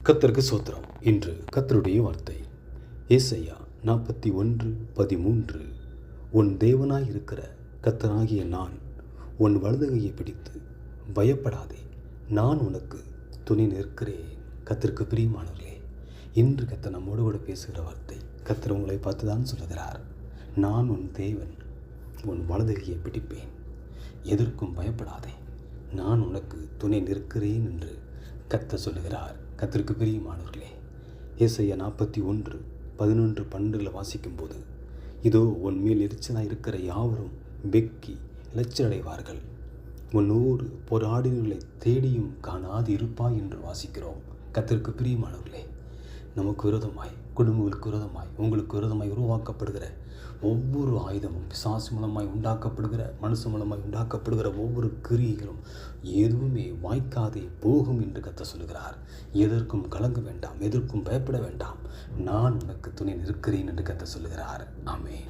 கர்த்தருக்கு ஸ்தோத்திரம். இன்று கர்த்தருடைய வார்த்தை ஏசாயா 41:13. உன் தேவனாய் இருக்கிற கர்த்தராகிய நான் உன் வலதுகையை பிடித்து பயப்படாதே, நான் உனக்கு துணை நிற்கிறேன். கர்த்தருக்கு பிரியமானவர்களே, இன்று கர்த்தர் நம்மோடு கூட பேசுகிற வார்த்தை, கர்த்தர் உங்களை பார்த்து தான் சொல்லுகிறார். நான் உன் தேவன், உன் வலதுகையை பிடிப்பேன், எதற்கும் பயப்படாதே, நான் உனக்கு துணை நிற்கிறேன் என்று கர்த்தர் சொல்லுகிறார். கர்த்தருக்கு பிரியமானவர்களே, ஏசாயா 41:11-12 வாசிக்கும்போது, இதோ உன் மேல் எரிச்சலாக இருக்கிற யாவரும் வெக்கி இளைச்சலடைவார்கள், உன்னோடு போராடினர்களை தேடியும் காணாது இருப்பாய் என்று வாசிக்கிறோம். கர்த்தருக்கு பிரியமானவர்களே, நமக்கு விரோதமாய், குடும்பங்களுக்கு விரோதமாய், உங்களுக்கு விரோதமாய் உருவாக்கப்படுகிற ஒவ்வொரு ஆயுதமும், பிசாசு மூலமாய் உண்டாக்கப்படுகிற, மனுஷ மூலமாய் உண்டாக்கப்படுகிற ஒவ்வொரு கிரியைகளும் எதுவுமே வாய்க்காதே போகும் என்று கர்த்தர் சொல்லுகிறார். எதற்கும் கலங்க வேண்டாம், எதற்கும் பயப்பட வேண்டாம், நான் உனக்கு துணை நிற்கிறேன் என்று கர்த்தர் சொல்லுகிறார். ஆமென்.